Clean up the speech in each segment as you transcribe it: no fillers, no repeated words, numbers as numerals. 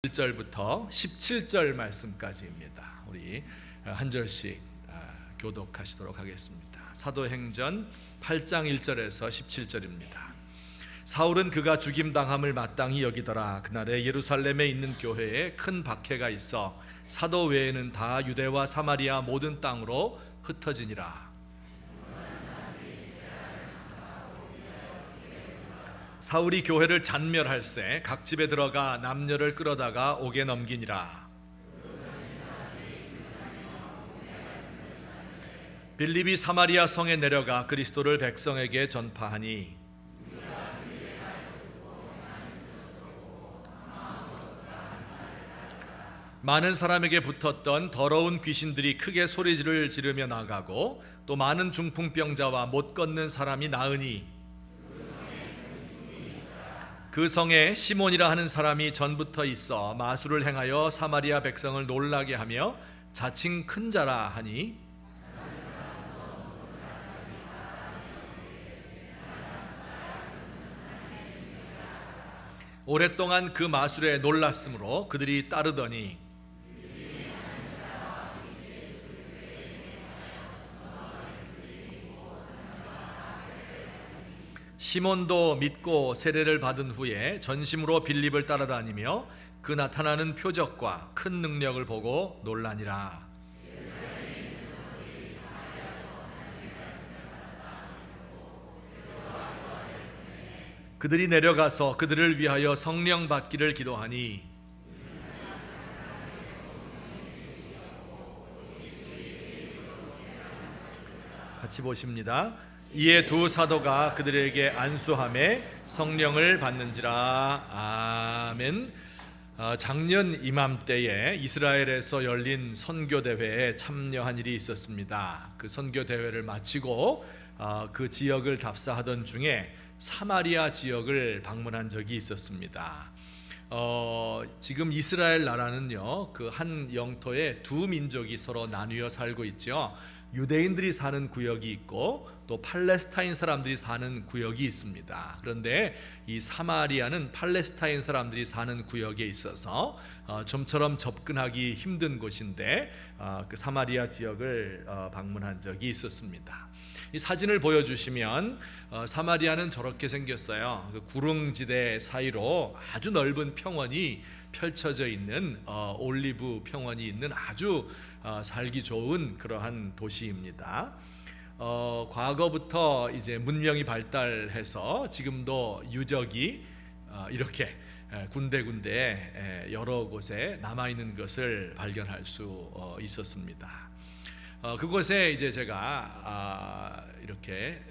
1절부터 17절 말씀까지입니다. 우리 한 절씩 교독하시도록 하겠습니다. 사도행전 8장 1절에서 17절입니다. 사울은 그가 죽임당함을 마땅히 여기더라. 그날에 예루살렘에 있는 교회에 큰 박해가 있어 사도 외에는 다 유대와 사마리아 모든 땅으로 흩어지니라. 사울이 교회를 잔멸할세 각 집에 들어가 남녀를 끌어다가 옥에 넘기니라. 빌립이 사마리아 성에 내려가 그리스도를 백성에게 전파하니 많은 사람에게 붙었던 더러운 귀신들이 크게 소리를 지르며 나가고 또 많은 중풍병자와 못 걷는 사람이 나으니 그 성에 시몬이라 하는 사람이 전부터 있어 마술을 행하여 사마리아 백성을 놀라게 하며 자칭 큰 자라 하니 오랫동안 그 마술에 놀랐으므로 그들이 따르더니 시몬도 믿고 세례를 받은 후에 전심으로 빌립을 따라다니며 그 나타나는 표적과 큰 능력을 보고 놀라니라. 그들이 내려가서 그들을 위하여 성령 받기를 기도하니 같이 보십니다. 이에 두 사도가 그들에게 안수하매 성령을 받는지라. 아멘. 작년 이맘때에 이스라엘에서 열린 선교대회에 참여한 일이 있었습니다. 그 선교대회를 마치고 그 지역을 답사하던 중에 사마리아 지역을 방문한 적이 있었습니다. 지금 이스라엘 나라는요, 그 한 영토에 두 민족이 서로 나뉘어 살고 있죠. 유대인들이 사는 구역이 있고 또 팔레스타인 사람들이 사는 구역이 있습니다. 그런데 이 사마리아는 팔레스타인 사람들이 사는 구역에 있어서 좀처럼 접근하기 힘든 곳인데 그 사마리아 지역을 방문한 적이 있었습니다. 이 사진을 보여주시면 사마리아는 저렇게 생겼어요. 그 구릉지대 사이로 아주 넓은 평원이 펼쳐져 있는 올리브 평원이 있는 아주 살기 좋은 그러한 도시입니다. 과거부터 이제 문명이 발달해서 지금도 유적이 이렇게 군데군데 여러 곳에 남아 있는 것을 발견할 수 있었습니다. 그곳에 이제 제가 이렇게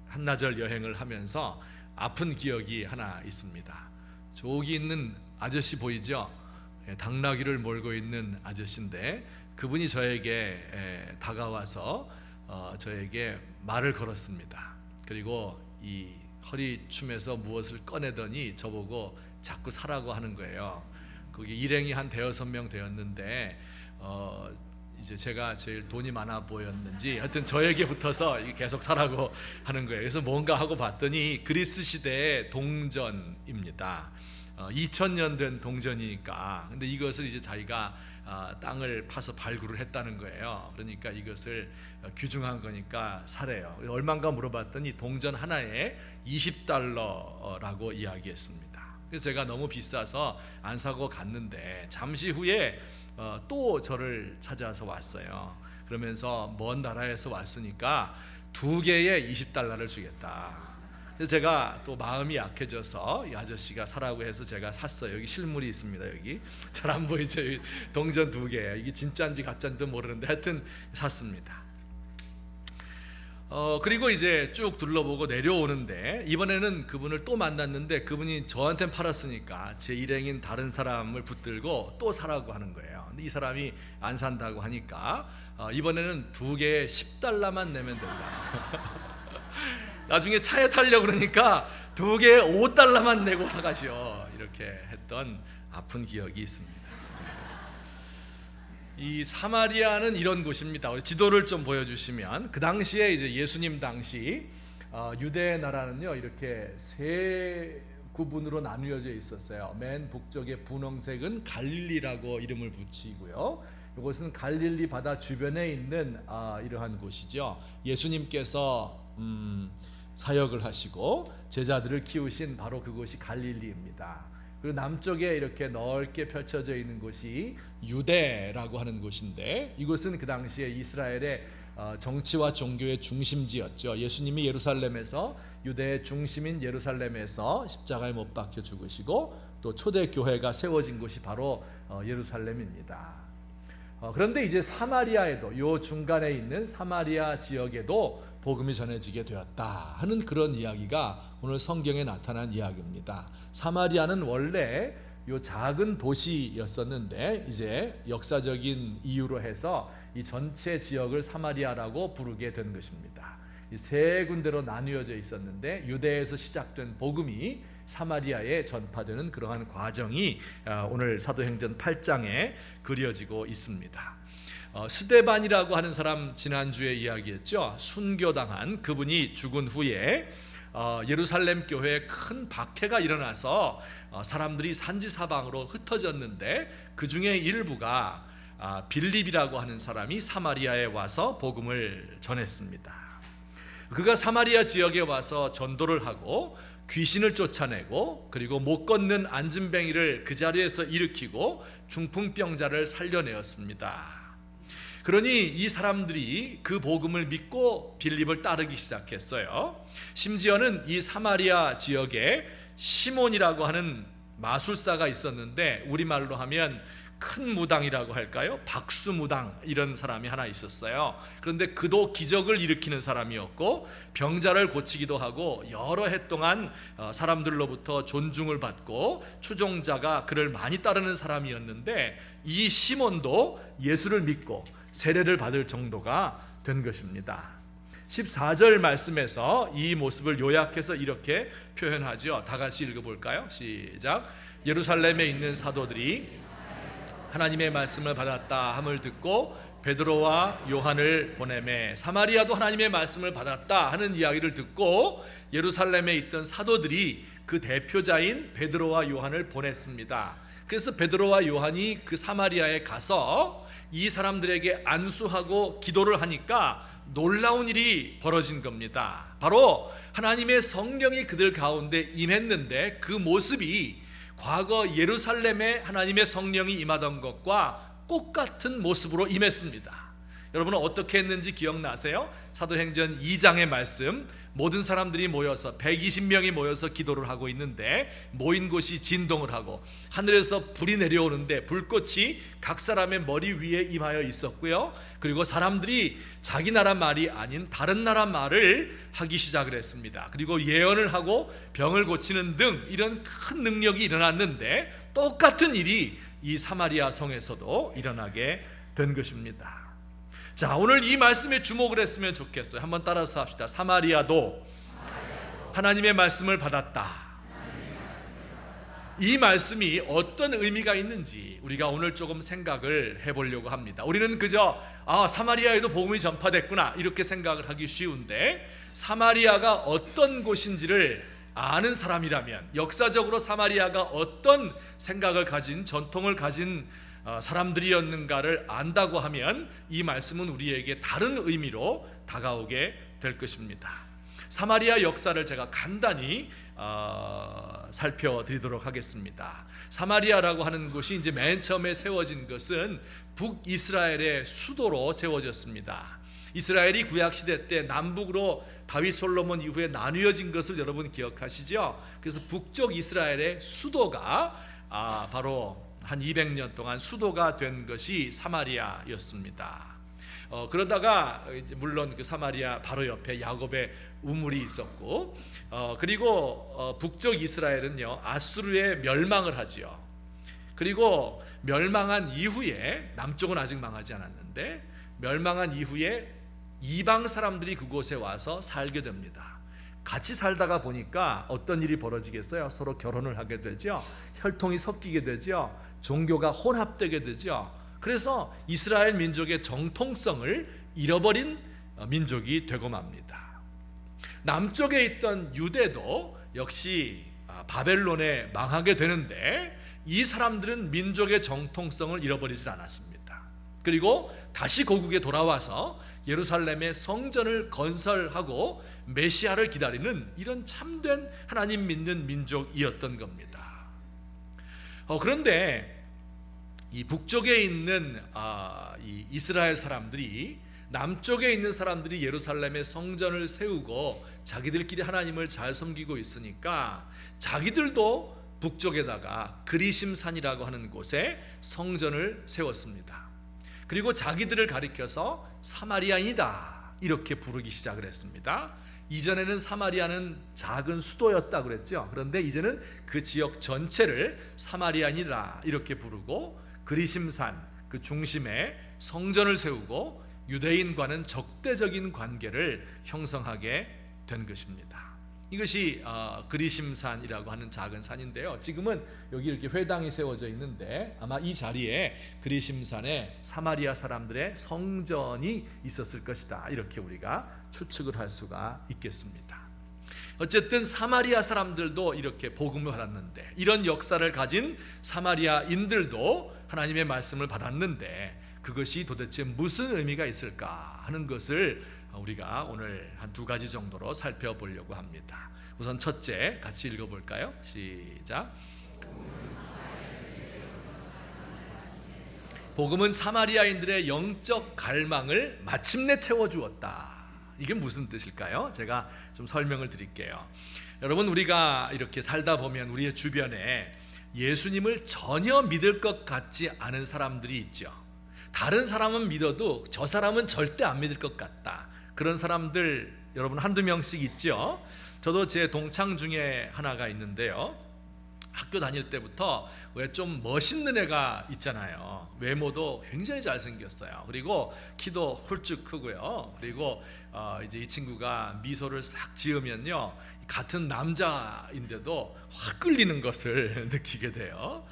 한나절 여행을 하면서 아픈 기억이 하나 있습니다. 저기 있는 아저씨 보이죠? 당나귀를 몰고 있는 아저씨인데 그분이 저에게 다가와서 저에게 말을 걸었습니다. 그리고 이 허리춤에서 무엇을 꺼내더니 저보고 자꾸 사라고 하는 거예요. 거기 일행이 한 대여섯 명 되었는데 이제 제가 제일 돈이 많아 보였는지 하여튼 저에게 붙어서 계속 사라고 하는 거예요. 그래서 뭔가 하고 봤더니 그리스 시대의 동전입니다. 2000년 된 동전이니까. 근데 이것을 이제 자기가 땅을 파서 발굴을 했다는 거예요. 그러니까 이것을 귀중한 거니까 사래요. 얼마인가 물어봤더니 동전 하나에 $20라고 이야기했습니다. 그래서 제가 너무 비싸서 안 사고 갔는데 잠시 후에 또 저를 찾아서 왔어요. 그러면서 먼 나라에서 왔으니까 2개에 $20를 주겠다. 그래서 제가 또 마음이 약해져서 이 아저씨가 사라고 해서 제가 샀어요. 여기 실물이 있습니다. 여기 잘 안 보이죠? 동전 2개. 이게 진짜인지 가짜인지도 모르는데 하여튼 샀습니다. 그리고 이제 쭉 둘러보고 내려오는데 이번에는 그분을 또 만났는데 그분이 저한테 팔았으니까 제 일행인 다른 사람을 붙들고 또 사라고 하는 거예요. 근데 이 사람이 안 산다고 하니까 이번에는 2개에 $10만 내면 된다. 나중에 차에 타려고 그러니까 2개에 $5만 내고 사가시오. 이렇게 했던 아픈 기억이 있습니다. 이 사마리아는 이런 곳입니다. 우리 지도를 좀 보여주시면 그 당시에 이제 예수님 당시 유대 나라는요 이렇게 세 구분으로 나누어져 있었어요. 맨 북쪽의 분홍색은 갈릴리라고 이름을 붙이고요. 이것은 갈릴리 바다 주변에 있는 이러한 곳이죠. 예수님께서 사역을 하시고 제자들을 키우신 바로 그곳이 갈릴리입니다. 그리고 남쪽에 이렇게 넓게 펼쳐져 있는 곳이 유대라고 하는 곳인데, 이곳은 그 당시에 이스라엘의 정치와 종교의 중심지였죠. 예수님이 예루살렘에서, 유대의 중심인 예루살렘에서 십자가에 못 박혀 죽으시고 또 초대 교회가 세워진 곳이 바로 예루살렘입니다. 그런데 이제 사마리아에도, 요 중간에 있는 사마리아 지역에도 복음이 전해지게 되었다 하는 그런 이야기가 오늘 성경에 나타난 이야기입니다. 사마리아는 원래 요 작은 도시였었는데 이제 역사적인 이유로 해서 이 전체 지역을 사마리아라고 부르게 된 것입니다. 이 세 군데로 나뉘어져 있었는데 유대에서 시작된 복음이 사마리아에 전파되는 그러한 과정이 오늘 사도행전 8장에 그려지고 있습니다. 스데반이라고 하는 사람 지난주에 이야기했죠. 순교당한 그분이 죽은 후에 예루살렘 교회에 큰 박해가 일어나서 사람들이 산지사방으로 흩어졌는데 그 중에 일부가 빌립이라고 하는 사람이 사마리아에 와서 복음을 전했습니다. 그가 사마리아 지역에 와서 전도를 하고 귀신을 쫓아내고 그리고 못 걷는 안진뱅이를 그 자리에서 일으키고 중풍병자를 살려내었습니다. 그러니 이 사람들이 그 복음을 믿고 빌립을 따르기 시작했어요. 심지어는 이 사마리아 지역에 시몬이라고 하는 마술사가 있었는데, 우리말로 하면 큰 무당이라고 할까요? 박수무당, 이런 사람이 하나 있었어요. 그런데 그도 기적을 일으키는 사람이었고 병자를 고치기도 하고 여러 해 동안 사람들로부터 존중을 받고 추종자가 그를 많이 따르는 사람이었는데, 이 시몬도 예수를 믿고 세례를 받을 정도가 된 것입니다. 14절 말씀에서 이 모습을 요약해서 이렇게 표현하죠. 다 같이 읽어볼까요? 시작. 예루살렘에 있는 사도들이 하나님의 말씀을 받았다 함을 듣고 베드로와 요한을 보내매, 사마리아도 하나님의 말씀을 받았다 하는 이야기를 듣고 예루살렘에 있던 사도들이 그 대표자인 베드로와 요한을 보냈습니다. 그래서 베드로와 요한이 그 사마리아에 가서 이 사람들에게 안수하고 기도를 하니까 놀라운 일이 벌어진 겁니다. 바로 하나님의 성령이 그들 가운데 임했는데 그 모습이 과거 예루살렘에 하나님의 성령이 임하던 것과 똑같은 모습으로 임했습니다. 여러분은 어떻게 했는지 기억나세요? 사도행전 2장의 말씀, 모든 사람들이 모여서 120명이 모여서 기도를 하고 있는데 모인 곳이 진동을 하고 하늘에서 불이 내려오는데 불꽃이 각 사람의 머리 위에 임하여 있었고요. 그리고 사람들이 자기 나라 말이 아닌 다른 나라 말을 하기 시작을 했습니다. 그리고 예언을 하고 병을 고치는 등 이런 큰 능력이 일어났는데 똑같은 일이 이 사마리아 성에서도 일어나게 된 것입니다. 자, 오늘 이 말씀에 주목을 했으면 좋겠어요. 한번 따라서 합시다. 사마리아도 하나님의 말씀을 받았다. 이 말씀이 어떤 의미가 있는지 우리가 오늘 조금 생각을 해보려고 합니다. 우리는 그저 사마리아에도 복음이 전파됐구나 이렇게 생각을 하기 쉬운데, 사마리아가 어떤 곳인지를 아는 사람이라면, 역사적으로 사마리아가 어떤 생각을 가진, 전통을 가진 사람들이었는가를 안다고 하면 이 말씀은 우리에게 다른 의미로 다가오게 될 것입니다. 사마리아 역사를 제가 간단히 살펴드리도록 하겠습니다. 사마리아라고 하는 곳이 이제 맨 처음에 세워진 것은 북이스라엘의 수도로 세워졌습니다. 이스라엘이 구약시대 때 남북으로 다윗 솔로몬 이후에 나뉘어진 것을 여러분 기억하시죠? 그래서 북쪽 이스라엘의 수도가 바로 한 200년 동안 수도가 된 것이 사마리아였습니다. 그러다가 이제 물론 그 사마리아 바로 옆에 야곱의 우물이 있었고, 그리고 북쪽 이스라엘은요 아수르에 멸망을 하지요. 그리고 멸망한 이후에, 남쪽은 아직 망하지 않았는데 멸망한 이후에 이방 사람들이 그곳에 와서 살게 됩니다. 같이 살다가 보니까 어떤 일이 벌어지겠어요? 서로 결혼을 하게 되죠. 혈통이 섞이게 되죠. 종교가 혼합되게 되죠. 그래서 이스라엘 민족의 정통성을 잃어버린 민족이 되고 맙니다. 남쪽에 있던 유대도 역시 바벨론에 망하게 되는데 이 사람들은 민족의 정통성을 잃어버리지 않았습니다. 그리고 다시 고국에 돌아와서 예루살렘의 성전을 건설하고 메시아를 기다리는 이런 참된 하나님 믿는 민족이었던 겁니다. 그런데 이 북쪽에 있는 이 이스라엘 사람들이, 남쪽에 있는 사람들이 예루살렘의 성전을 세우고 자기들끼리 하나님을 잘 섬기고 있으니까 자기들도 북쪽에다가 그리심산이라고 하는 곳에 성전을 세웠습니다. 그리고 자기들을 가리켜서 사마리아인이다 이렇게 부르기 시작을 했습니다. 이전에는 사마리아는 작은 수도였다 그랬죠. 그런데 이제는 그 지역 전체를 사마리아인이라 이렇게 부르고 그리심산 그 중심에 성전을 세우고 유대인과는 적대적인 관계를 형성하게 된 것입니다. 이것이 그리심산이라고 하는 작은 산인데요. 지금은 여기 이렇게 회당이 세워져 있는데 아마 이 자리에 그리심산에 사마리아 사람들의 성전이 있었을 것이다 이렇게 우리가 추측을 할 수가 있겠습니다. 어쨌든 사마리아 사람들도 이렇게 복음을 받았는데, 이런 역사를 가진 사마리아인들도 하나님의 말씀을 받았는데 그것이 도대체 무슨 의미가 있을까 하는 것을 우리가 오늘 한 두 가지 정도로 살펴보려고 합니다. 우선 첫째 같이 읽어볼까요? 시작. 복음은 사마리아인들의 영적 갈망을 마침내 채워주었다. 이게 무슨 뜻일까요? 제가 좀 설명을 드릴게요. 여러분, 우리가 이렇게 살다 보면 우리의 주변에 예수님을 전혀 믿을 것 같지 않은 사람들이 있죠. 다른 사람은 믿어도 저 사람은 절대 안 믿을 것 같다. 그런 사람들 여러분 한두 명씩 있죠. 저도 제 동창 중에 하나가 있는데요. 학교 다닐 때부터 왜 좀 멋있는 애가 있잖아요. 외모도 굉장히 잘생겼어요. 그리고 키도 훌쩍 크고요. 그리고 이제 이 친구가 미소를 싹 지으면요, 같은 남자인데도 확 끌리는 것을 느끼게 돼요.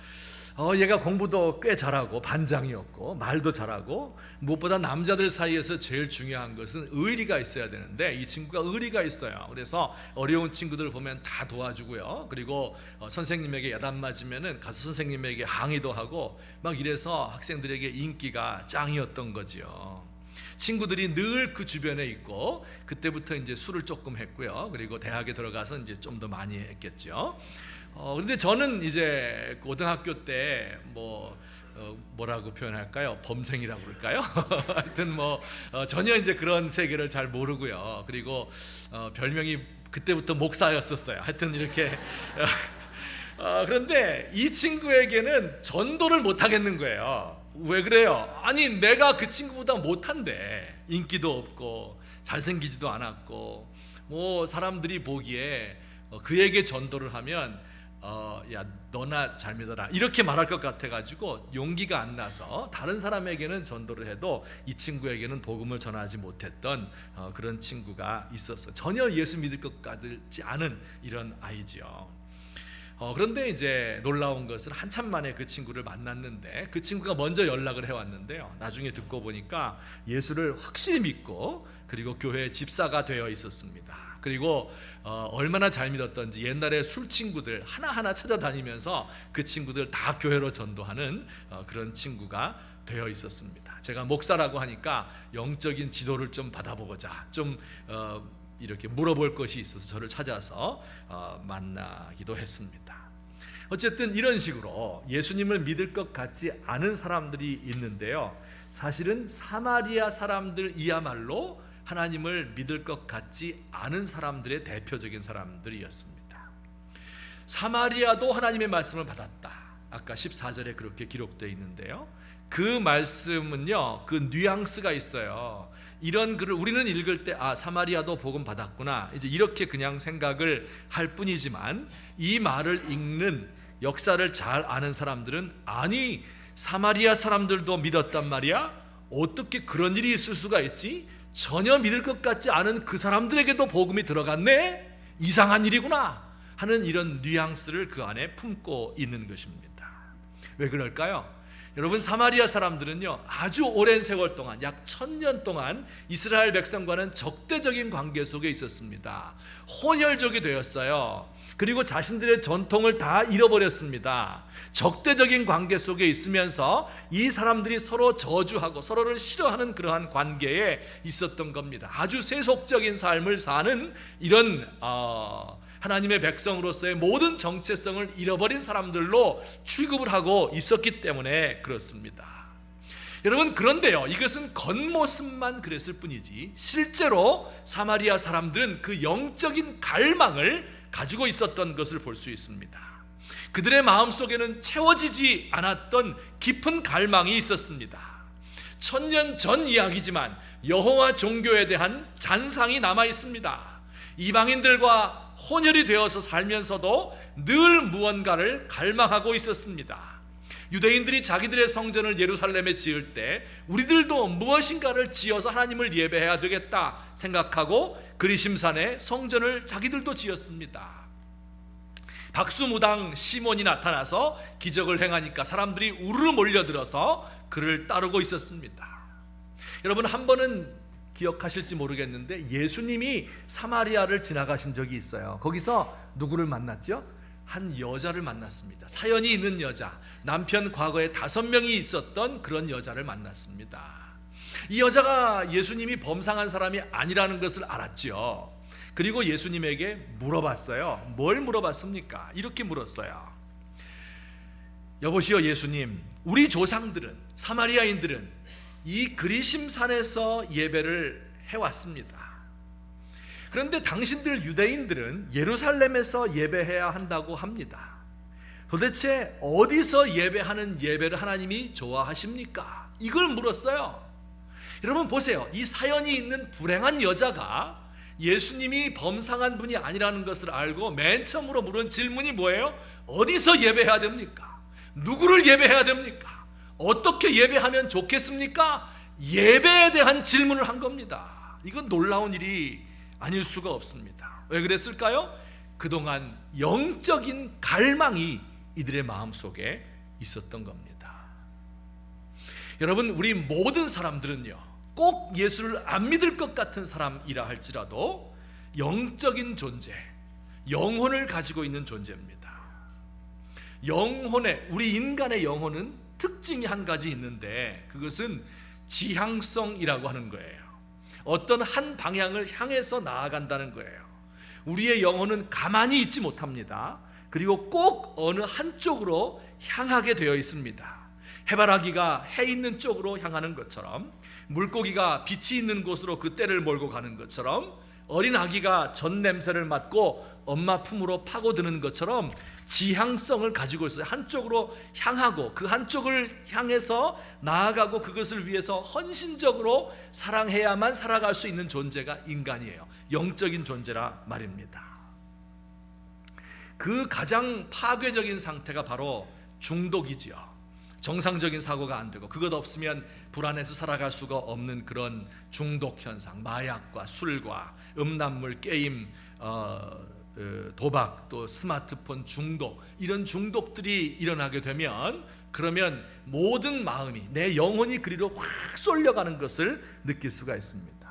얘가 공부도 꽤 잘하고 반장이었고 말도 잘하고, 무엇보다 남자들 사이에서 제일 중요한 것은 의리가 있어야 되는데 이 친구가 의리가 있어요. 그래서 어려운 친구들 보면 다 도와주고요. 그리고 선생님에게 야단 맞으면은 가서 선생님에게 항의도 하고 막 이래서 학생들에게 인기가 짱이었던 거죠. 친구들이 늘 그 주변에 있고, 그때부터 이제 술을 조금 했고요. 그리고 대학에 들어가서 이제 좀 더 많이 했겠죠. 근데 저는 이제 고등학교 때 뭐라고 표현할까요? 범생이라고 그럴까요? 하여튼 전혀 이제 그런 세계를 잘 모르고요. 그리고 별명이 그때부터 목사였었어요. 하여튼 이렇게 그런데 이 친구에게는 전도를 못 하겠는 거예요. 왜 그래요? 아니, 내가 그 친구보다 못한데, 인기도 없고 잘생기지도 않았고 사람들이 보기에 그에게 전도를 하면 야, 너나 잘 믿어라 이렇게 말할 것 같아가지고 용기가 안 나서 다른 사람에게는 전도를 해도 이 친구에게는 복음을 전하지 못했던 그런 친구가 있었어요. 전혀 예수 믿을 것 같지 않은 이런 아이죠. 그런데 이제 놀라운 것은 한참 만에 그 친구를 만났는데, 그 친구가 먼저 연락을 해왔는데요, 나중에 듣고 보니까 예수를 확실히 믿고 그리고 교회의 집사가 되어 있었습니다. 그리고 얼마나 잘 믿었던지 옛날에 술 친구들 하나하나 찾아다니면서 그 친구들 다 교회로 전도하는 그런 친구가 되어 있었습니다. 제가 목사라고 하니까 영적인 지도를 좀 받아보고자 좀 이렇게 물어볼 것이 있어서 저를 찾아서 만나기도 했습니다. 어쨌든 이런 식으로 예수님을 믿을 것 같지 않은 사람들이 있는데요, 사실은 사마리아 사람들이야말로 하나님을 믿을 것 같지 않은 사람들의 대표적인 사람들이었습니다. 사마리아도 하나님의 말씀을 받았다. 아까 14절에 그렇게 기록되어 있는데요, 그 말씀은요, 그 뉘앙스가 있어요. 이런 글을 우리는 읽을 때 사마리아도 복음 받았구나 이제 이렇게 그냥 생각을 할 뿐이지만, 이 말을 읽는 역사를 잘 아는 사람들은 아니, 사마리아 사람들도 믿었단 말이야? 어떻게 그런 일이 있을 수가 있지? 전혀 믿을 것 같지 않은 그 사람들에게도 복음이 들어갔네? 이상한 일이구나 하는 이런 뉘앙스를 그 안에 품고 있는 것입니다. 왜 그럴까요? 여러분, 사마리아 사람들은요 아주 오랜 세월 동안 약 1000년 동안 이스라엘 백성과는 적대적인 관계 속에 있었습니다. 혼혈족이 되었어요. 그리고 자신들의 전통을 다 잃어버렸습니다. 적대적인 관계 속에 있으면서 이 사람들이 서로 저주하고 서로를 싫어하는 그러한 관계에 있었던 겁니다. 아주 세속적인 삶을 사는 이런 하나님의 백성으로서의 모든 정체성을 잃어버린 사람들로 취급을 하고 있었기 때문에 그렇습니다. 여러분, 그런데요, 이것은 겉모습만 그랬을 뿐이지 실제로 사마리아 사람들은 그 영적인 갈망을 가지고 있었던 것을 볼 수 있습니다. 그들의 마음속에는 채워지지 않았던 깊은 갈망이 있었습니다. 1000년 전 이야기지만 여호와 종교에 대한 잔상이 남아 있습니다. 이방인들과 혼혈이 되어서 살면서도 늘 무언가를 갈망하고 있었습니다. 유대인들이 자기들의 성전을 예루살렘에 지을 때 우리들도 무엇인가를 지어서 하나님을 예배해야 되겠다 생각하고 그리심산에 성전을 자기들도 지었습니다. 박수무당 시몬이 나타나서 기적을 행하니까 사람들이 우르르 몰려들어서 그를 따르고 있었습니다. 여러분, 한 번은 기억하실지 모르겠는데 예수님이 사마리아를 지나가신 적이 있어요. 거기서 누구를 만났죠? 한 여자를 만났습니다. 사연이 있는 여자, 남편 과거에 5명이 있었던 그런 여자를 만났습니다. 이 여자가 예수님이 범상한 사람이 아니라는 것을 알았죠. 그리고 예수님에게 물어봤어요. 뭘 물어봤습니까? 이렇게 물었어요. 여보시오 예수님, 우리 조상들은, 사마리아인들은 이 그리심산에서 예배를 해왔습니다. 그런데 당신들 유대인들은 예루살렘에서 예배해야 한다고 합니다. 도대체 어디서 예배하는 예배를 하나님이 좋아하십니까? 이걸 물었어요. 여러분 보세요. 이 사연이 있는 불행한 여자가 예수님이 범상한 분이 아니라는 것을 알고 맨 처음으로 물은 질문이 뭐예요? 어디서 예배해야 됩니까? 누구를 예배해야 됩니까? 어떻게 예배하면 좋겠습니까? 예배에 대한 질문을 한 겁니다. 이건 놀라운 일이 아닐 수가 없습니다. 왜 그랬을까요? 그동안 영적인 갈망이 이들의 마음속에 있었던 겁니다. 여러분, 우리 모든 사람들은요, 꼭 예수를 안 믿을 것 같은 사람이라 할지라도 영적인 존재, 영혼을 가지고 있는 존재입니다. 우리 인간의 영혼은 특징이 한 가지 있는데 그것은 지향성이라고 하는 거예요. 어떤 한 방향을 향해서 나아간다는 거예요. 우리의 영혼은 가만히 있지 못합니다. 그리고 꼭 어느 한쪽으로 향하게 되어 있습니다. 해바라기가 해 있는 쪽으로 향하는 것처럼, 물고기가 빛이 있는 곳으로 그 떼를 몰고 가는 것처럼, 어린 아기가 전 냄새를 맡고 엄마 품으로 파고드는 것처럼 지향성을 가지고 있어요. 한쪽으로 향하고 그 한쪽을 향해서 나아가고 그것을 위해서 헌신적으로 사랑해야만 살아갈 수 있는 존재가 인간이에요. 영적인 존재라 말입니다. 그 가장 파괴적인 상태가 바로 중독이지요. 정상적인 사고가 안 되고 그것 없으면 불안해서 살아갈 수가 없는 그런 중독 현상, 마약과 술과 음란물, 게임, 도박, 또 스마트폰 중독, 이런 중독들이 일어나게 되면 그러면 모든 마음이, 내 영혼이 그리로 확 쏠려가는 것을 느낄 수가 있습니다.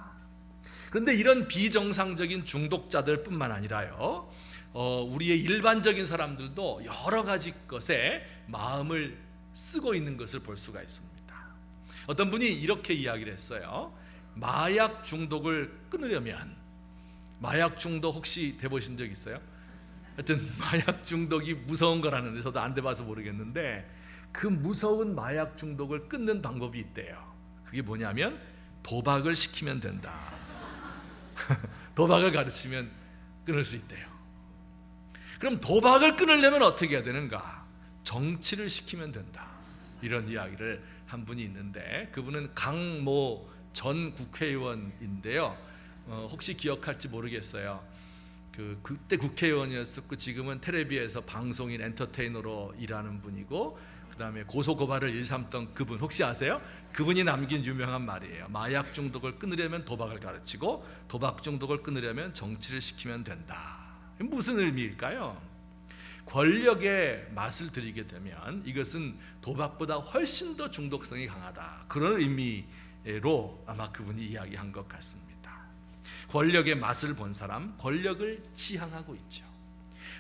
그런데 이런 비정상적인 중독자들 뿐만 아니라요, 우리의 일반적인 사람들도 여러 가지 것에 마음을 쓰고 있는 것을 볼 수가 있습니다. 어떤 분이 이렇게 이야기를 했어요. 마약 중독을 끊으려면, 마약 중독 혹시 돼보신 적 있어요? 하여튼 마약 중독이 무서운 거라는데 저도 안 돼봐서 모르겠는데 그 무서운 마약 중독을 끊는 방법이 있대요. 그게 뭐냐면 도박을 시키면 된다. 도박을 가르치면 끊을 수 있대요. 그럼 도박을 끊으려면 어떻게 해야 되는가? 정치를 시키면 된다. 이런 이야기를 한 분이 있는데 그분은 강모 전 국회의원인데요. 혹시 기억할지 모르겠어요. 그때 국회의원이었었고 지금은 텔레비에서 방송인 엔터테이너로 일하는 분이고, 그 다음에 고소고발을 일삼던 그분 혹시 아세요? 그분이 남긴 유명한 말이에요. 마약 중독을 끊으려면 도박을 가르치고 도박 중독을 끊으려면 정치를 시키면 된다. 무슨 의미일까요? 권력의 맛을 들이게 되면 이것은 도박보다 훨씬 더 중독성이 강하다, 그런 의미로 아마 그분이 이야기한 것 같습니다. 권력의 맛을 본 사람, 권력을 지향하고 있죠.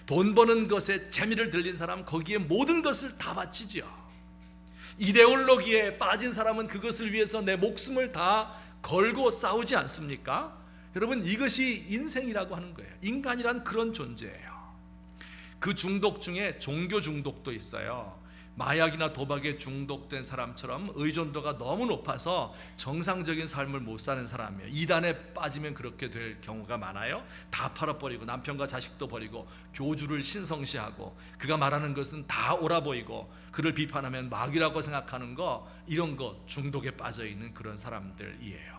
돈 버는 것에 재미를 들린 사람, 거기에 모든 것을 다 바치죠. 이데올로기에 빠진 사람은 그것을 위해서 내 목숨을 다 걸고 싸우지 않습니까? 여러분, 이것이 인생이라고 하는 거예요. 인간이란 그런 존재예요. 그 중독 중에 종교 중독도 있어요. 마약이나 도박에 중독된 사람처럼 의존도가 너무 높아서 정상적인 삶을 못 사는 사람이에요. 이단에 빠지면 그렇게 될 경우가 많아요. 다 팔아버리고 남편과 자식도 버리고 교주를 신성시하고 그가 말하는 것은 다 옳아 보이고 그를 비판하면 마귀라고 생각하는 거, 이런 거 중독에 빠져 있는 그런 사람들이에요.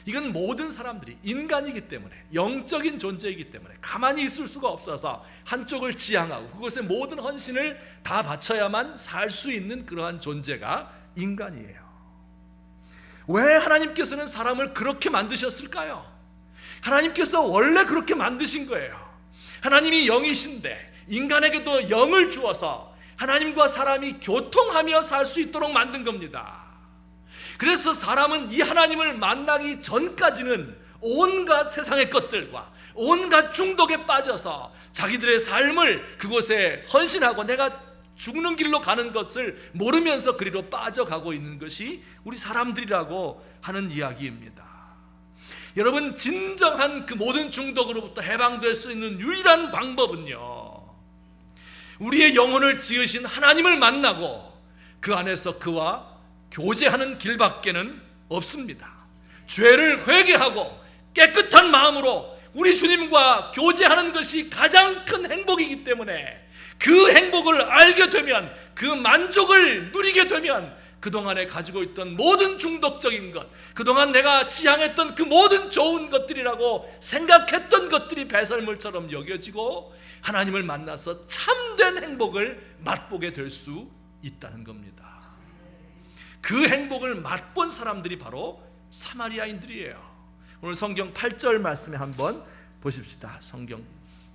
이건 모든 사람들이 인간이기 때문에, 영적인 존재이기 때문에 가만히 있을 수가 없어서 한쪽을 지향하고 그것에 모든 헌신을 다 바쳐야만 살 수 있는 그러한 존재가 인간이에요. 왜 하나님께서는 사람을 그렇게 만드셨을까요? 하나님께서 원래 그렇게 만드신 거예요. 하나님이 영이신데 인간에게도 영을 주어서 하나님과 사람이 교통하며 살 수 있도록 만든 겁니다. 그래서 사람은 이 하나님을 만나기 전까지는 온갖 세상의 것들과 온갖 중독에 빠져서 자기들의 삶을 그곳에 헌신하고 내가 죽는 길로 가는 것을 모르면서 그리로 빠져가고 있는 것이 우리 사람들이라고 하는 이야기입니다. 여러분, 진정한 그 모든 중독으로부터 해방될 수 있는 유일한 방법은요, 우리의 영혼을 지으신 하나님을 만나고 그 안에서 그와 교제하는 길밖에는 없습니다. 죄를 회개하고 깨끗한 마음으로 우리 주님과 교제하는 것이 가장 큰 행복이기 때문에 그 행복을 알게 되면, 그 만족을 누리게 되면 그동안에 가지고 있던 모든 중독적인 것, 그동안 내가 지향했던 그 모든 좋은 것들이라고 생각했던 것들이 배설물처럼 여겨지고 하나님을 만나서 참된 행복을 맛보게 될 수 있다는 겁니다. 그 행복을 맛본 사람들이 바로 사마리아인들이에요. 오늘 성경 8절 말씀에 한번 보십시다. 성경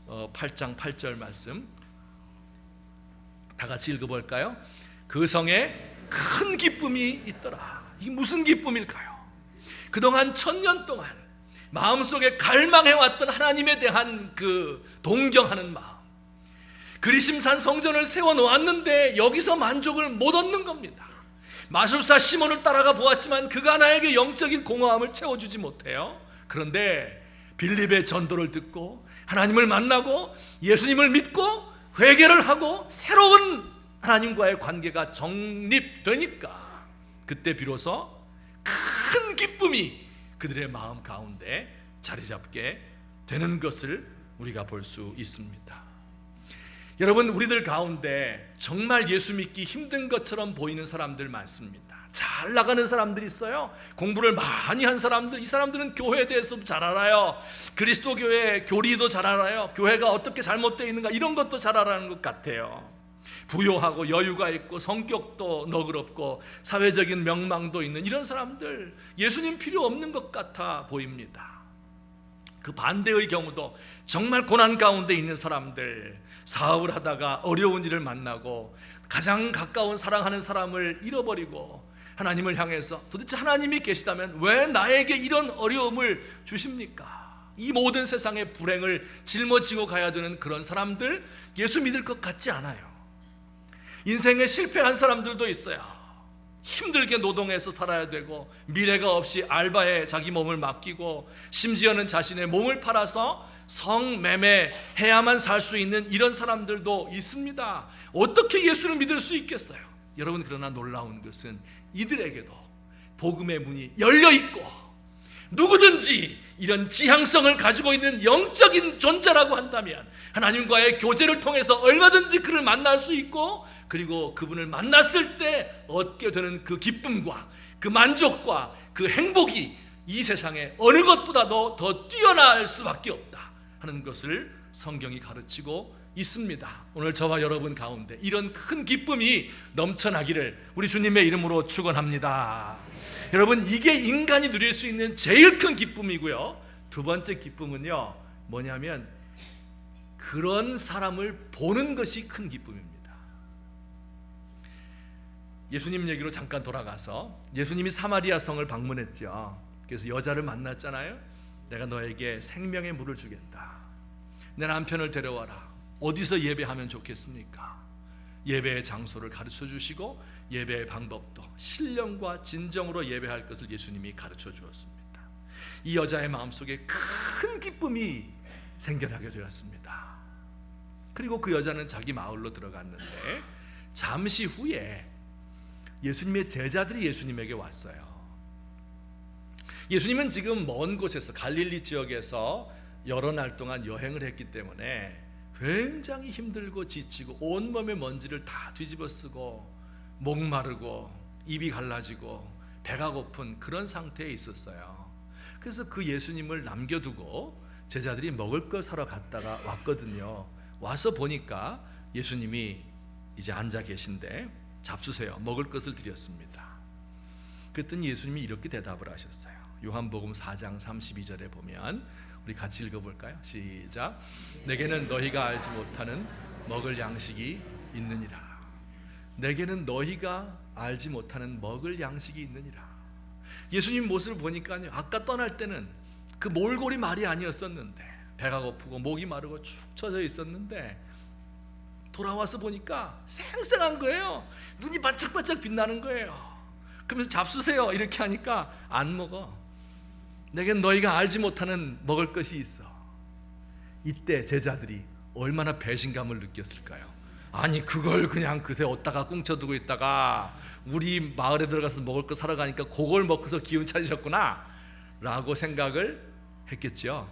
8장 8절 말씀 다 같이 읽어볼까요? 그 성에 큰 기쁨이 있더라. 이게 무슨 기쁨일까요? 그동안 1000년 동안 마음속에 갈망해왔던 하나님에 대한 그 동경하는 마음, 그리심산 성전을 세워놓았는데 여기서 만족을 못 얻는 겁니다. 마술사 시몬을 따라가 보았지만 그가 나에게 영적인 공허함을 채워주지 못해요. 그런데 빌립의 전도를 듣고 하나님을 만나고 예수님을 믿고 회개를 하고 새로운 하나님과의 관계가 정립되니까 그때 비로소 큰 기쁨이 그들의 마음 가운데 자리 잡게 되는 것을 우리가 볼 수 있습니다. 여러분, 우리들 가운데 정말 예수 믿기 힘든 것처럼 보이는 사람들 많습니다. 잘 나가는 사람들이 있어요. 공부를 많이 한 사람들, 이 사람들은 교회에 대해서도 잘 알아요. 그리스도 교회 교리도 잘 알아요. 교회가 어떻게 잘못되어 있는가 이런 것도 잘 알아는 것 같아요. 부요하고 여유가 있고 성격도 너그럽고 사회적인 명망도 있는 이런 사람들, 예수님 필요 없는 것 같아 보입니다. 그 반대의 경우도 정말 고난 가운데 있는 사람들, 사업을 하다가 어려운 일을 만나고 가장 가까운 사랑하는 사람을 잃어버리고 하나님을 향해서 도대체 하나님이 계시다면 왜 나에게 이런 어려움을 주십니까? 이 모든 세상의 불행을 짊어지고 가야 되는 그런 사람들, 예수 믿을 것 같지 않아요. 인생에 실패한 사람들도 있어요. 힘들게 노동해서 살아야 되고 미래가 없이 알바에 자기 몸을 맡기고 심지어는 자신의 몸을 팔아서 성매매해야만 살 수 있는 이런 사람들도 있습니다. 어떻게 예수를 믿을 수 있겠어요? 여러분, 그러나 놀라운 것은 이들에게도 복음의 문이 열려있고 누구든지 이런 지향성을 가지고 있는 영적인 존재라고 한다면 하나님과의 교제를 통해서 얼마든지 그를 만날 수 있고, 그리고 그분을 만났을 때 얻게 되는 그 기쁨과 그 만족과 그 행복이 이 세상에 어느 것보다도 더 뛰어날 수밖에 없다 하는 것을 성경이 가르치고 있습니다. 오늘 저와 여러분 가운데 이런 큰 기쁨이 넘쳐나기를 우리 주님의 이름으로 축원합니다. 여러분, 이게 인간이 누릴 수 있는 제일 큰 기쁨이고요. 두 번째 기쁨은요, 뭐냐면 그런 사람을 보는 것이 큰 기쁨입니다. 예수님 얘기로 잠깐 돌아가서 예수님이 사마리아 성을 방문했죠. 그래서 여자를 만났잖아요. 내가 너에게 생명의 물을 주겠다. 내 남편을 데려와라. 어디서 예배하면 좋겠습니까? 예배의 장소를 가르쳐 주시고 예배의 방법도 신령과 진정으로 예배할 것을 예수님이 가르쳐 주었습니다. 이 여자의 마음속에 큰 기쁨이 생겨나게 되었습니다. 그리고 그 여자는 자기 마을로 들어갔는데 잠시 후에 예수님의 제자들이 예수님에게 왔어요. 예수님은 지금 먼 곳에서 갈릴리 지역에서 여러 날 동안 여행을 했기 때문에 굉장히 힘들고 지치고 온몸의 먼지를 다 뒤집어 쓰고 목마르고 입이 갈라지고 배가 고픈 그런 상태에 있었어요. 그래서 그 예수님을 남겨두고 제자들이 먹을 거 사러 갔다가 왔거든요. 와서 보니까 예수님이 이제 앉아 계신데 잡수세요. 먹을 것을 드렸습니다. 그랬더니 예수님이 이렇게 대답을 하셨어요. 요한복음 4장 32절에 보면 우리 같이 읽어볼까요? 시작. 내게는 너희가 알지 못하는 먹을 양식이 있느니라. 내게는 너희가 알지 못하는 먹을 양식이 있느니라. 예수님 모습을 보니까요, 아까 떠날 때는 그 몰골이 말이 아니었었는데 배가 고프고 목이 마르고 축 처져 있었는데 돌아와서 보니까 생생한 거예요. 눈이 반짝반짝 빛나는 거예요. 그러면서 잡수세요 이렇게 하니까 안 먹어. 내겐 너희가 알지 못하는 먹을 것이 있어. 이때 제자들이 얼마나 배신감을 느꼈을까요? 아니 그걸 그냥 그새 어디다가 꿍쳐두고 있다가 우리 마을에 들어가서 먹을 거 사러 가니까 그걸 먹고서 기운 차리셨구나 라고 생각을 했겠죠.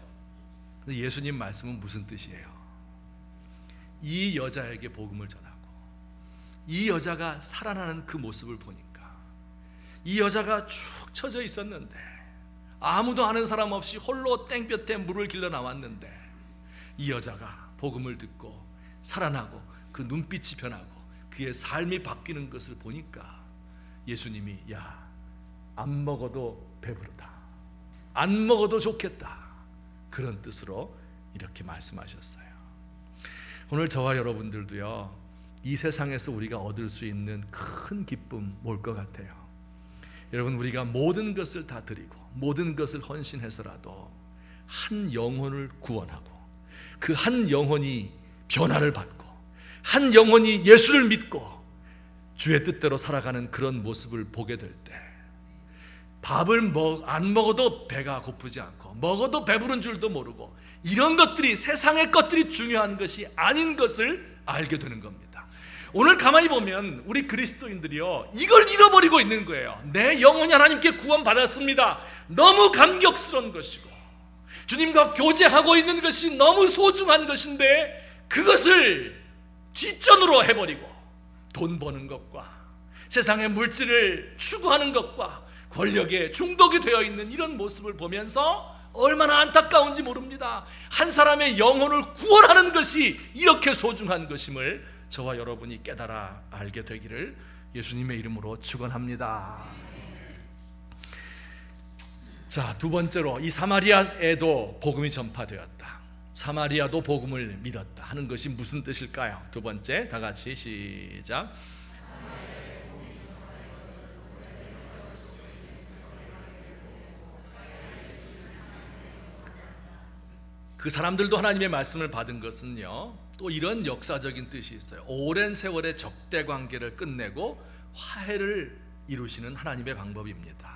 근데 예수님 말씀은 무슨 뜻이에요? 이 여자에게 복음을 전하고 이 여자가 살아나는 그 모습을 보니까 이 여자가 축 처져 있었는데 아무도 아는 사람 없이 홀로 땡볕에 물을 길러 나왔는데 이 여자가 복음을 듣고 살아나고 그 눈빛이 변하고 그의 삶이 바뀌는 것을 보니까 예수님이 야, 안 먹어도 배부르다, 안 먹어도 좋겠다, 그런 뜻으로 이렇게 말씀하셨어요. 오늘 저와 여러분들도요, 이 세상에서 우리가 얻을 수 있는 큰 기쁨 뭘 것 같아요? 여러분, 우리가 모든 것을 다 드리고 모든 것을 헌신해서라도 한 영혼을 구원하고 그 한 영혼이 변화를 받고 한 영혼이 예수를 믿고 주의 뜻대로 살아가는 그런 모습을 보게 될 때 밥을 안 먹어도 배가 고프지 않고 먹어도 배부른 줄도 모르고 이런 것들이 세상의 것들이 중요한 것이 아닌 것을 알게 되는 겁니다. 오늘 가만히 보면 우리 그리스도인들이요, 이걸 잃어버리고 있는 거예요. 내 영혼이 하나님께 구원받았습니다. 너무 감격스러운 것이고 주님과 교제하고 있는 것이 너무 소중한 것인데 그것을 뒷전으로 해버리고 돈 버는 것과 세상의 물질을 추구하는 것과 권력에 중독이 되어 있는 이런 모습을 보면서 얼마나 안타까운지 모릅니다. 한 사람의 영혼을 구원하는 것이 이렇게 소중한 것임을 저와 여러분이 깨달아 알게 되기를 예수님의 이름으로 축원합니다. 자, 두 번째로 이 사마리아에도 복음이 전파되었다, 사마리아도 복음을 믿었다 하는 것이 무슨 뜻일까요? 두 번째, 다 같이 시작. 그 사람들도 하나님의 말씀을 받은 것은요, 또 이런 역사적인 뜻이 있어요. 오랜 세월의 적대 관계를 끝내고 화해를 이루시는 하나님의 방법입니다.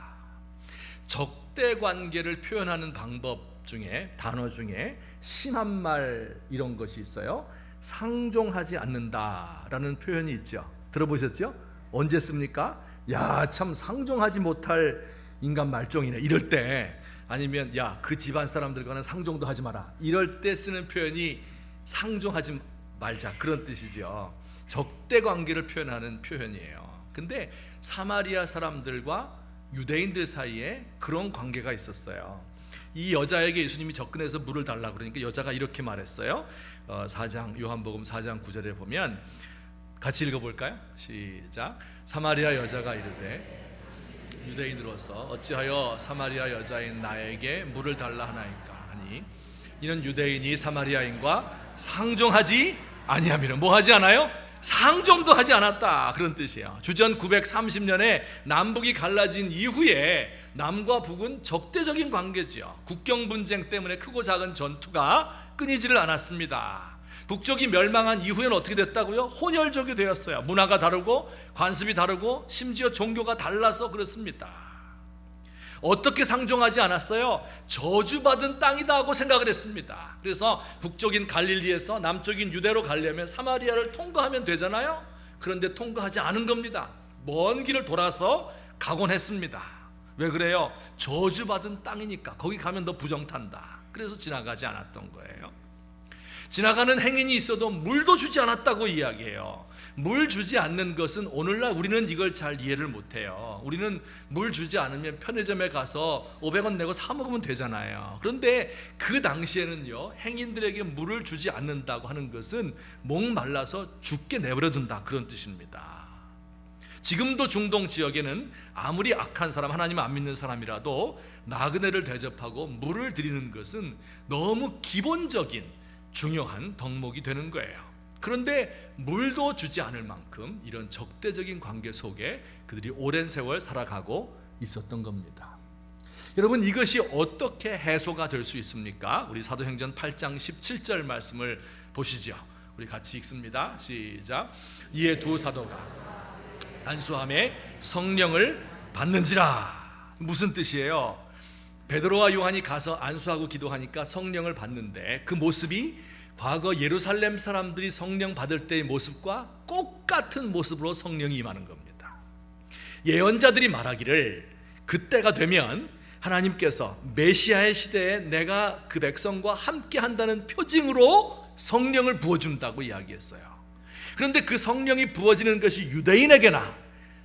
적대 관계를 표현하는 방법 중에, 단어 중에 심한 말 이런 것이 있어요. 상종하지 않는다라는 표현이 있죠. 들어보셨죠? 언제 씁니까? 야, 참 상종하지 못할 인간 말종이네 이럴 때, 아니면 야, 그 집안 사람들과는 상종도 하지 마라 이럴 때 쓰는 표현이 상종하지 말자, 그런 뜻이죠. 적대 관계를 표현하는 표현이에요. 근데 사마리아 사람들과 유대인들 사이에 그런 관계가 있었어요. 이 여자에게 예수님이 접근해서 물을 달라고 그러니까 여자가 이렇게 말했어요. 요한복음 4장 9절에 보면 같이 읽어볼까요? 시작. 사마리아 여자가 이르되 유대인으로서 어찌하여 사마리아 여자인 나에게 물을 달라 하나이까 하니 이는 유대인이 사마리아인과 상종하지 아니하면 뭐 하지 않아요? 상종도 하지 않았다, 그런 뜻이에요. 주전 930년에 남북이 갈라진 이후에 남과 북은 적대적인 관계죠. 국경 분쟁 때문에 크고 작은 전투가 끊이지를 않았습니다. 북쪽이 멸망한 이후에는 어떻게 됐다고요? 혼혈족이 되었어요. 문화가 다르고 관습이 다르고 심지어 종교가 달라서 그렇습니다. 어떻게 상종하지 않았어요? 저주받은 땅이다 하고 생각을 했습니다. 그래서 북쪽인 갈릴리에서 남쪽인 유대로 가려면 사마리아를 통과하면 되잖아요. 그런데 통과하지 않은 겁니다. 먼 길을 돌아서 가곤 했습니다. 왜 그래요? 저주받은 땅이니까. 거기 가면 너 부정탄다. 그래서 지나가지 않았던 거예요. 지나가는 행인이 있어도 물도 주지 않았다고 이야기해요. 물 주지 않는 것은 오늘날 우리는 이걸 잘 이해를 못해요. 우리는 물 주지 않으면 편의점에 가서 500원 내고 사 먹으면 되잖아요. 그런데 그 당시에는요, 행인들에게 물을 주지 않는다고 하는 것은 목말라서 죽게 내버려둔다, 그런 뜻입니다. 지금도 중동 지역에는 아무리 악한 사람, 하나님 안 믿는 사람이라도 나그네를 대접하고 물을 드리는 것은 너무 기본적인 중요한 덕목이 되는 거예요. 그런데 물도 주지 않을 만큼 이런 적대적인 관계 속에 그들이 오랜 세월 살아가고 있었던 겁니다. 여러분, 이것이 어떻게 해소가 될 수 있습니까? 우리 사도행전 8장 17절 말씀을 보시죠. 우리 같이 읽습니다. 시작. 이에 두 사도가 안수함에 성령을 받는지라. 무슨 뜻이에요? 베드로와 요한이 가서 안수하고 기도하니까 성령을 받는데 그 모습이 과거 예루살렘 사람들이 성령 받을 때의 모습과 똑같은 모습으로 성령이 임하는 겁니다. 예언자들이 말하기를 그때가 되면 하나님께서 메시아의 시대에 내가 그 백성과 함께 한다는 표징으로 성령을 부어준다고 이야기했어요. 그런데 그 성령이 부어지는 것이 유대인에게나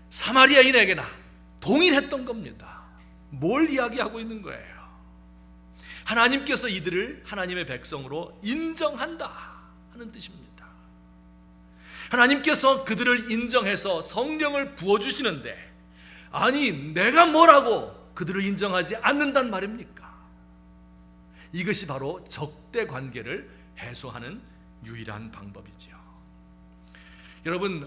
사마리아인에게나 동일했던 겁니다. 뭘 이야기하고 있는 거예요? 하나님께서 이들을 하나님의 백성으로 인정한다 하는 뜻입니다. 하나님께서 그들을 인정해서 성령을 부어주시는데, 아니 내가 뭐라고 그들을 인정하지 않는단 말입니까? 이것이 바로 적대 관계를 해소하는 유일한 방법이지요. 여러분,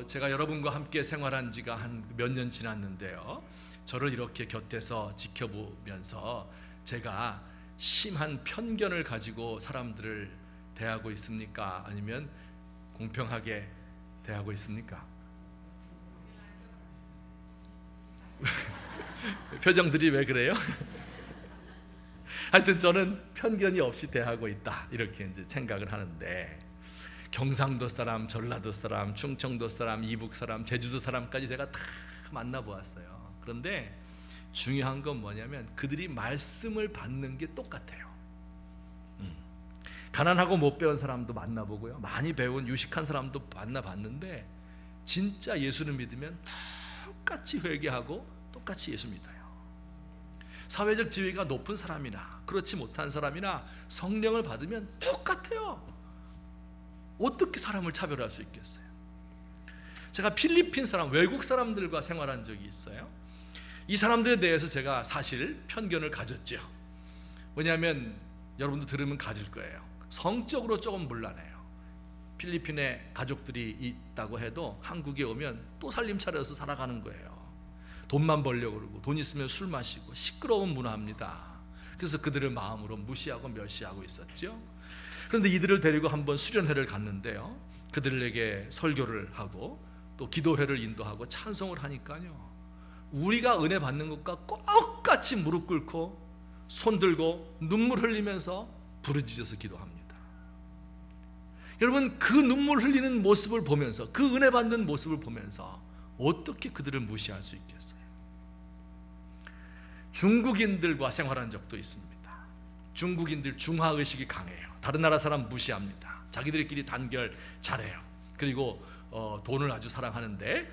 제가 여러분과 함께 생활한 지가 한 몇 년 지났는데요, 저를 이렇게 곁에서 지켜보면서 제가 심한 편견을 가지고 사람들을 대하고 있습니까? 아니면 공평하게 대하고 있습니까? 표정들이 왜 그래요? 하여튼 저는 편견이 없이 대하고 있다, 이렇게 이제 생각을 하는데, 경상도 사람, 전라도 사람, 충청도 사람, 이북 사람, 제주도 사람까지 제가 다 만나보았어요. 그런데 중요한 건 뭐냐면 그들이 말씀을 받는 게 똑같아요. 가난하고 못 배운 사람도 만나보고요, 많이 배운 유식한 사람도 만나봤는데 진짜 예수를 믿으면 똑같이 회개하고 똑같이 예수 믿어요. 사회적 지위가 높은 사람이나 그렇지 못한 사람이나 성령을 받으면 똑같아요. 어떻게 사람을 차별할 수 있겠어요? 제가 필리핀 사람, 외국 사람들과 생활한 적이 있어요. 이 사람들에 대해서 제가 사실 편견을 가졌죠. 왜냐하면 여러분도 들으면 가질 거예요. 성적으로 조금 문란해요. 필리핀에 가족들이 있다고 해도 한국에 오면 또 살림 차려서 살아가는 거예요. 돈만 벌려고 그러고, 돈 있으면 술 마시고 시끄러운 문화입니다. 그래서 그들을 마음으로 무시하고 멸시하고 있었죠. 그런데 이들을 데리고 한번 수련회를 갔는데요, 그들에게 설교를 하고 또 기도회를 인도하고 찬송을 하니까요, 우리가 은혜 받는 것과 똑같이 무릎 꿇고 손 들고 눈물 흘리면서 부르짖어서 기도합니다. 여러분, 그 눈물 흘리는 모습을 보면서, 그 은혜 받는 모습을 보면서 어떻게 그들을 무시할 수 있겠어요? 중국인들과 생활한 적도 있습니다. 중국인들 중화의식이 강해요. 다른 나라 사람 무시합니다. 자기들끼리 단결 잘해요. 그리고 돈을 아주 사랑하는데,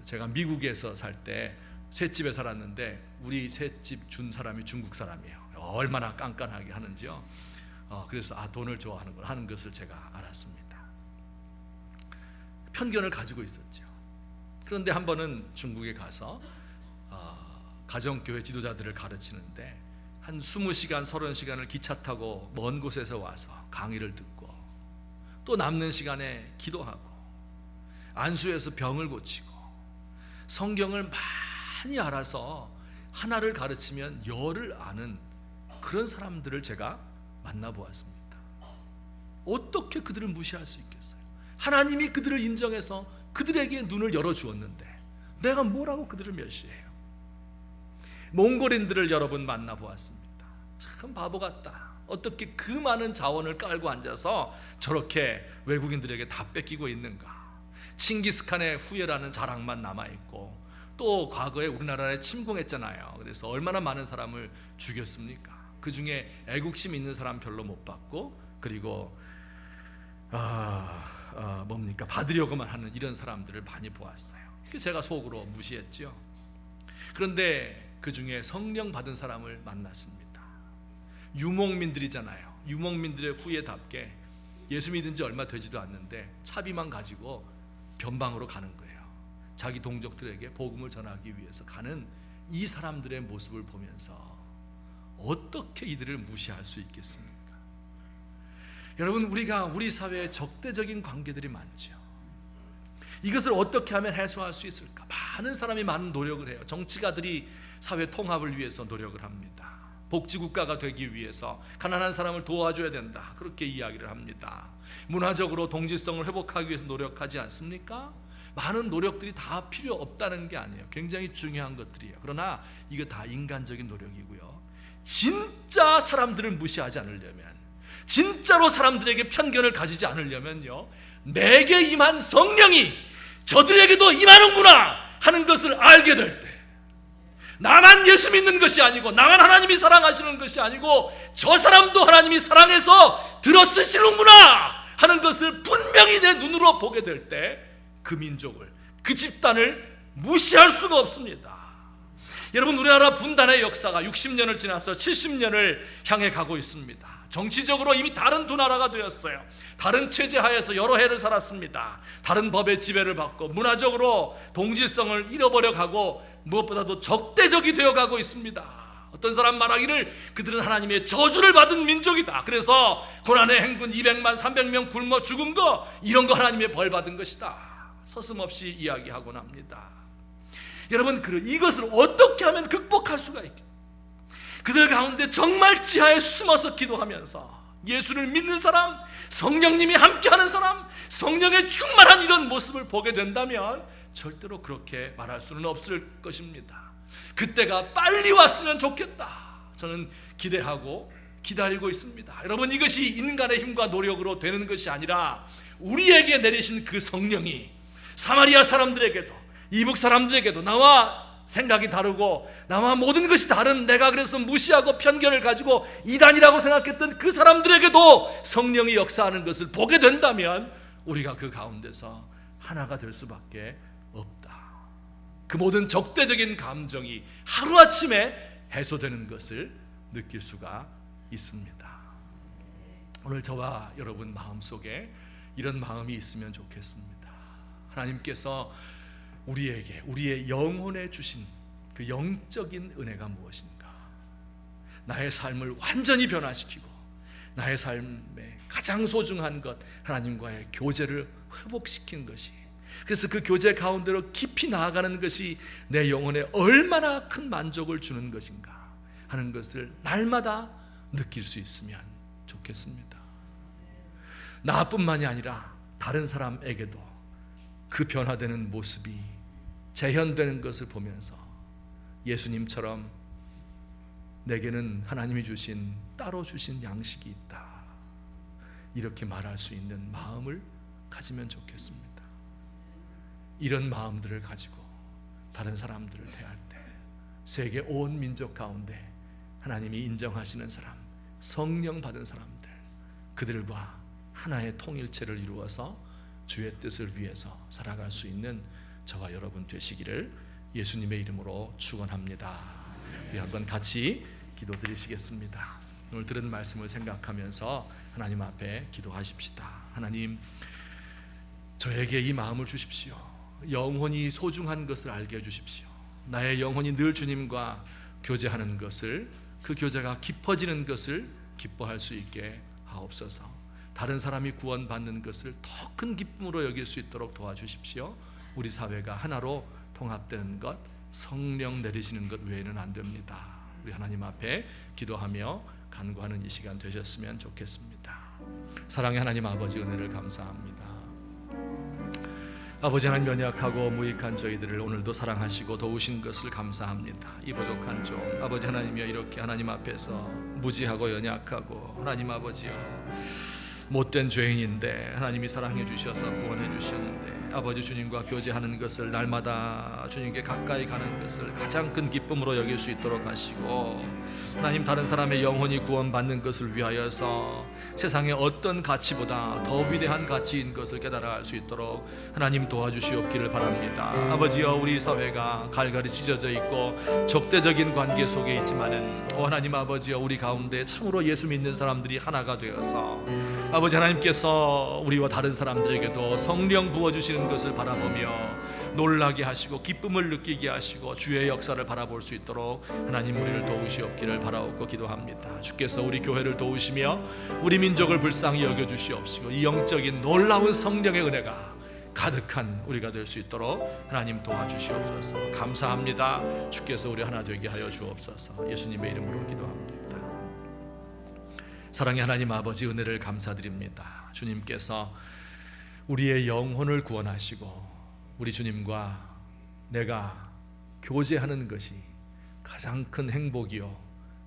제가 미국에서 살 때 셋집에 살았는데 우리 셋집 준 사람이 중국 사람이에요. 얼마나 깐깐하게 하는지요. 그래서 돈을 좋아하는 하는 것을 제가 알았습니다. 편견을 가지고 있었죠. 그런데 한 번은 중국에 가서 가정교회 지도자들을 가르치는데 한 20시간, 30시간을 기차 타고 먼 곳에서 와서 강의를 듣고 또 남는 시간에 기도하고 안수해서 병을 고치고 성경을 많이 알아서 하나를 가르치면 열을 아는 그런 사람들을 제가 만나보았습니다. 어떻게 그들을 무시할 수 있겠어요? 하나님이 그들을 인정해서 그들에게 눈을 열어주었는데 내가 뭐라고 그들을 멸시해요? 몽골인들을 여러분 만나보았습니다. 참 바보 같다. 어떻게 그 많은 자원을 깔고 앉아서 저렇게 외국인들에게 다 뺏기고 있는가? 칭기스칸의 후예라는 자랑만 남아있고 또 과거에 우리나라에 침공했잖아요. 그래서 얼마나 많은 사람을 죽였습니까? 그 중에 애국심 있는 사람 별로 못 봤고, 그리고 뭡니까? 받으려고만 하는 이런 사람들을 많이 보았어요. 제가 속으로 무시했죠. 그런데 그 중에 성령 받은 사람을 만났습니다. 유목민들이잖아요. 유목민들의 후예답게 예수 믿은 지 얼마 되지도 않는데 차비만 가지고 변방으로 가는 거예요. 자기 동족들에게 복음을 전하기 위해서 가는 이 사람들의 모습을 보면서 어떻게 이들을 무시할 수 있겠습니까? 여러분, 우리 사회에 적대적인 관계들이 많죠. 이것을 어떻게 하면 해소할 수 있을까? 많은 사람이 많은 노력을 해요. 정치가들이 사회 통합을 위해서 노력을 합니다. 복지국가가 되기 위해서 가난한 사람을 도와줘야 된다, 그렇게 이야기를 합니다. 문화적으로 동질성을 회복하기 위해서 노력하지 않습니까? 많은 노력들이 다 필요 없다는 게 아니에요. 굉장히 중요한 것들이에요. 그러나 이거 다 인간적인 노력이고요. 진짜 사람들을 무시하지 않으려면, 진짜로 사람들에게 편견을 가지지 않으려면요, 내게 임한 성령이 저들에게도 임하는구나 하는 것을 알게 될 때, 나만 예수 믿는 것이 아니고, 나만 하나님이 사랑하시는 것이 아니고, 저 사람도 하나님이 사랑해서 들어쓰시는구나 하는 것을 분명히 내 눈으로 보게 될 때 그 민족을, 그 집단을 무시할 수가 없습니다. 여러분, 우리나라 분단의 역사가 60년을 지나서 70년을 향해 가고 있습니다. 정치적으로 이미 다른 두 나라가 되었어요. 다른 체제 하에서 여러 해를 살았습니다. 다른 법의 지배를 받고 문화적으로 동질성을 잃어버려 가고 무엇보다도 적대적이 되어 가고 있습니다. 어떤 사람 말하기를 그들은 하나님의 저주를 받은 민족이다. 그래서 고난의 행군 200만 300명 굶어 죽은 거, 이런 거 하나님의 벌 받은 것이다, 서슴없이 이야기하곤 합니다. 여러분, 이것을 어떻게 하면 극복할 수가 있겠습니까? 그들 가운데 정말 지하에 숨어서 기도하면서 예수를 믿는 사람, 성령님이 함께하는 사람, 성령의 충만한 이런 모습을 보게 된다면 절대로 그렇게 말할 수는 없을 것입니다. 그때가 빨리 왔으면 좋겠다, 저는 기대하고 기다리고 있습니다. 여러분, 이것이 인간의 힘과 노력으로 되는 것이 아니라 우리에게 내리신 그 성령이 사마리아 사람들에게도, 이북 사람들에게도, 나와 생각이 다르고 나와 모든 것이 다른, 내가 그래서 무시하고 편견을 가지고 이단이라고 생각했던 그 사람들에게도 성령이 역사하는 것을 보게 된다면 우리가 그 가운데서 하나가 될 수밖에 없다. 그 모든 적대적인 감정이 하루아침에 해소되는 것을 느낄 수가 있습니다. 오늘 저와 여러분 마음속에 이런 마음이 있으면 좋겠습니다. 하나님께서 우리에게, 우리의 영혼에 주신 그 영적인 은혜가 무엇인가? 나의 삶을 완전히 변화시키고 나의 삶에 가장 소중한 것, 하나님과의 교제를 회복시킨 것이, 그래서 그 교제 가운데로 깊이 나아가는 것이 내 영혼에 얼마나 큰 만족을 주는 것인가 하는 것을 날마다 느낄 수 있으면 좋겠습니다. 나뿐만이 아니라 다른 사람에게도 그 변화되는 모습이 재현되는 것을 보면서 예수님처럼 내게는 하나님이 주신, 따로 주신 양식이 있다, 이렇게 말할 수 있는 마음을 가지면 좋겠습니다. 이런 마음들을 가지고 다른 사람들을 대할 때 세계 온 민족 가운데 하나님이 인정하시는 사람, 성령 받은 사람들, 그들과 하나의 통일체를 이루어서 주의 뜻을 위해서 살아갈 수 있는 저와 여러분 되시기를 예수님의 이름으로 축원합니다. 우리 한번 같이 기도드리시겠습니다. 오늘 들은 말씀을 생각하면서 하나님 앞에 기도하십시다. 하나님, 저에게 이 마음을 주십시오. 영혼이 소중한 것을 알게 해주십시오. 나의 영혼이 늘 주님과 교제하는 것을 그 교제가 깊어지는 것을 기뻐할 수 있게 하옵소서. 다른 사람이 구원받는 것을 더 큰 기쁨으로 여길 수 있도록 도와주십시오. 우리 사회가 하나로 통합되는 것, 성령 내리시는 것 외에는 안 됩니다. 우리 하나님 앞에 기도하며 간구하는 이 시간 되셨으면 좋겠습니다. 사랑의 하나님 아버지, 은혜를 감사합니다. 아버지 하나님, 연약하고 무익한 저희들을 오늘도 사랑하시고 도우신 것을 감사합니다. 이 부족한 종 아버지 하나님이여, 이렇게 하나님 앞에서 무지하고 연약하고 하나님 아버지여 못된 죄인인데 하나님이 사랑해 주셔서 구원해 주셨는데, 아버지 주님과 교제하는 것을, 날마다 주님께 가까이 가는 것을 가장 큰 기쁨으로 여길 수 있도록 하시고, 하나님 다른 사람의 영혼이 구원받는 것을 위하여서 세상의 어떤 가치보다 더 위대한 가치인 것을 깨달아 알 수 있도록 하나님 도와주시옵기를 바랍니다. 아버지여, 우리 사회가 갈갈이 찢어져 있고 적대적인 관계 속에 있지만은 하나님 아버지여, 우리 가운데 참으로 예수 믿는 사람들이 하나가 되어서 아버지 하나님께서 우리와 다른 사람들에게도 성령 부어주시는 것을 바라보며 놀라게 하시고 기쁨을 느끼게 하시고 주의 역사를 바라볼 수 있도록 하나님 우리를 도우시옵기를 바라옵고 기도합니다. 주께서 우리 교회를 도우시며 우리 민족을 불쌍히 여겨주시옵시고 이 영적인 놀라운 성령의 은혜가 가득한 우리가 될 수 있도록 하나님 도와주시옵소서. 감사합니다. 주께서 우리 하나 되게 하여 주옵소서. 예수님의 이름으로 기도합니다. 사랑의 하나님 아버지, 은혜를 감사드립니다. 주님께서 우리의 영혼을 구원하시고 우리 주님과 내가 교제하는 것이 가장 큰 행복이요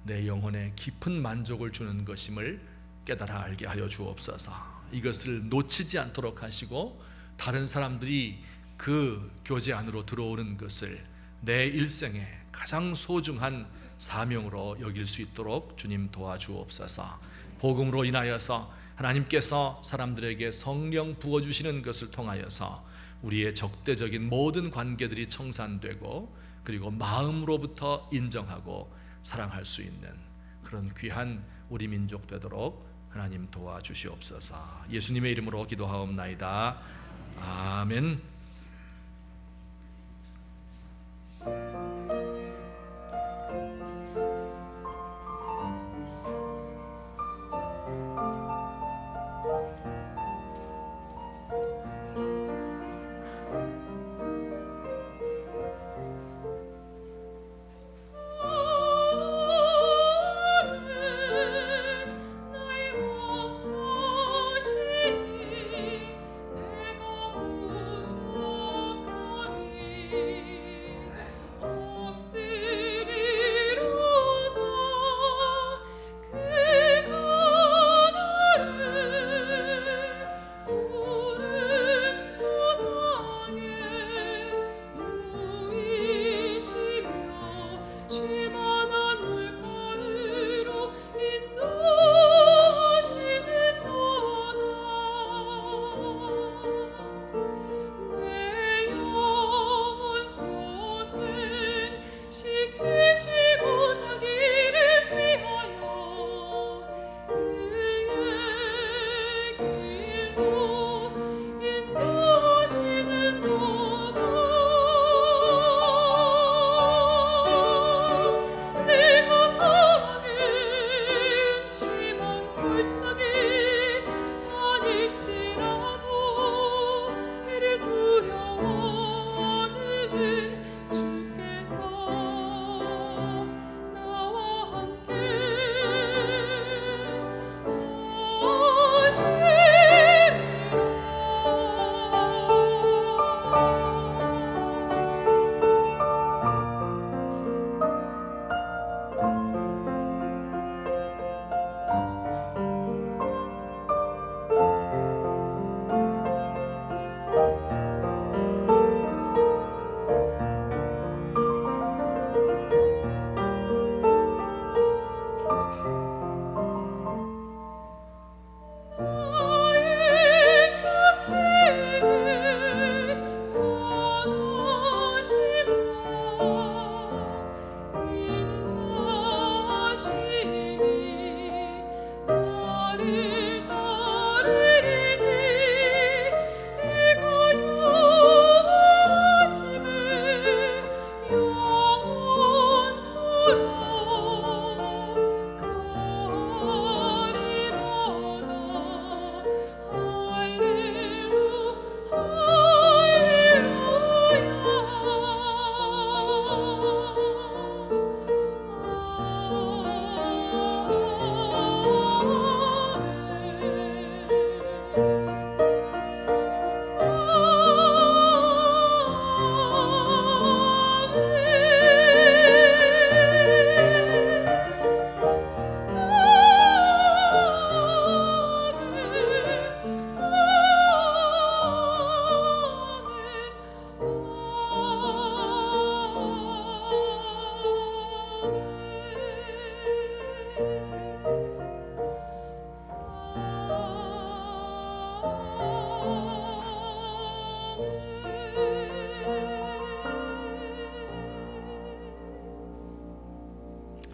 내 영혼에 깊은 만족을 주는 것임을 깨달아 알게 하여 주옵소서. 이것을 놓치지 않도록 하시고 다른 사람들이 그 교제 안으로 들어오는 것을 내 일생에 가장 소중한 사명으로 여길 수 있도록 주님 도와주옵소서. 복음으로 인하여서 하나님께서 사람들에게 성령 부어주시는 것을 통하여서 우리의 적대적인 모든 관계들이 청산되고 그리고 마음으로부터 인정하고 사랑할 수 있는 그런 귀한 우리 민족 되도록 하나님 도와주시옵소서. 예수님의 이름으로 기도하옵나이다. 아멘. 내가 부족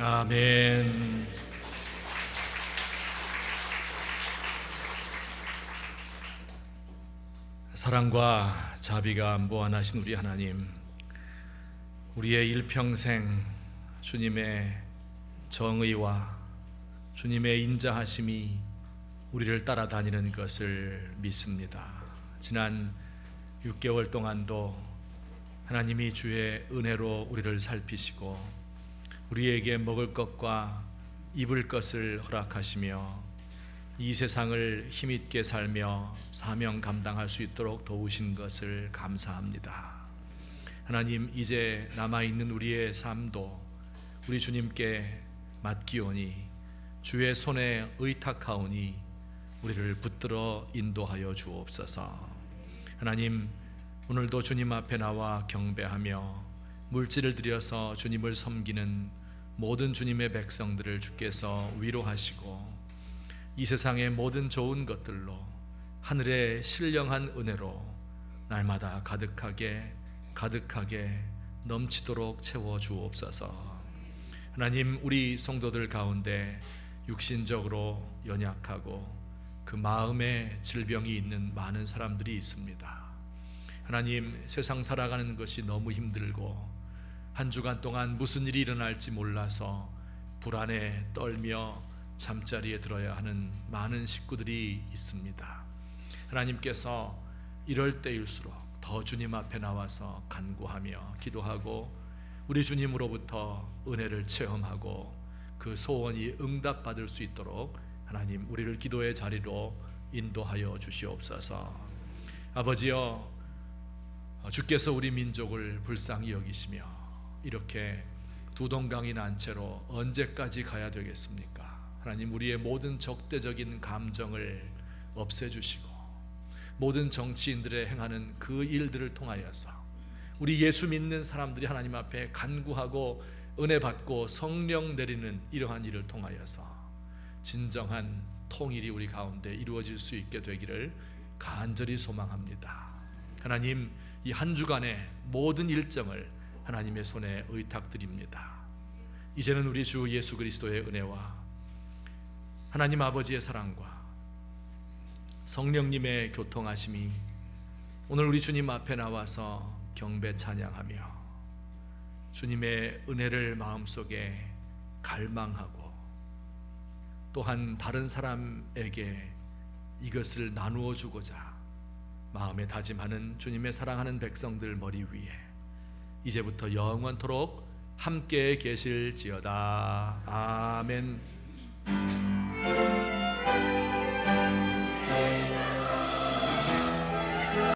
아멘. 사랑과 자비가 무한하신 우리 하나님, 우리의 일평생 주님의 정의와 주님의 인자하심이 우리를 따라다니는 것을 믿습니다. 지난 6개월 동안도 하나님이 주의 은혜로 우리를 살피시고 우리에게 먹을 것과 입을 것을 허락하시며 이 세상을 힘있게 살며 사명 감당할 수 있도록 도우신 것을 감사합니다. 하나님, 이제 남아있는 우리의 삶도 우리 주님께 맡기오니 주의 손에 의탁하오니 우리를 붙들어 인도하여 주옵소서. 하나님, 오늘도 주님 앞에 나와 경배하며 물질을 들여서 주님을 섬기는 모든 주님의 백성들을 주께서 위로하시고 이 세상의 모든 좋은 것들로 하늘의 신령한 은혜로 날마다 가득하게 넘치도록 채워 주옵소서. 하나님, 우리 성도들 가운데 육신적으로 연약하고 그 마음에 질병이 있는 많은 사람들이 있습니다. 하나님, 세상 살아가는 것이 너무 힘들고 한 주간 동안 무슨 일이 일어날지 몰라서 불안에 떨며 잠자리에 들어야 하는 많은 식구들이 있습니다. 하나님께서 이럴 때일수록 더 주님 앞에 나와서 간구하며 기도하고 우리 주님으로부터 은혜를 체험하고 그 소원이 응답받을 수 있도록 하나님, 우리를 기도의 자리로 인도하여 주시옵소서. 아버지여, 주께서 우리 민족을 불쌍히 여기시며 이렇게 두동강이 난 채로 언제까지 가야 되겠습니까? 하나님, 우리의 모든 적대적인 감정을 없애주시고 모든 정치인들의 행하는 그 일들을 통하여서 우리 예수 믿는 사람들이 하나님 앞에 간구하고 은혜 받고 성령 내리는 이러한 일을 통하여서 진정한 통일이 우리 가운데 이루어질 수 있게 되기를 간절히 소망합니다. 하나님, 이 한 주간의 모든 일정을 하나님의 손에 의탁드립니다. 이제는 우리 주 예수 그리스도의 은혜와 하나님 아버지의 사랑과 성령님의 교통하심이 오늘 우리 주님 앞에 나와서 경배 찬양하며 주님의 은혜를 마음속에 갈망하고 또한 다른 사람에게 이것을 나누어 주고자 마음에 다짐하는 주님의 사랑하는 백성들 머리 위에 이제부터 영원토록 함께 계실지어다. 아멘.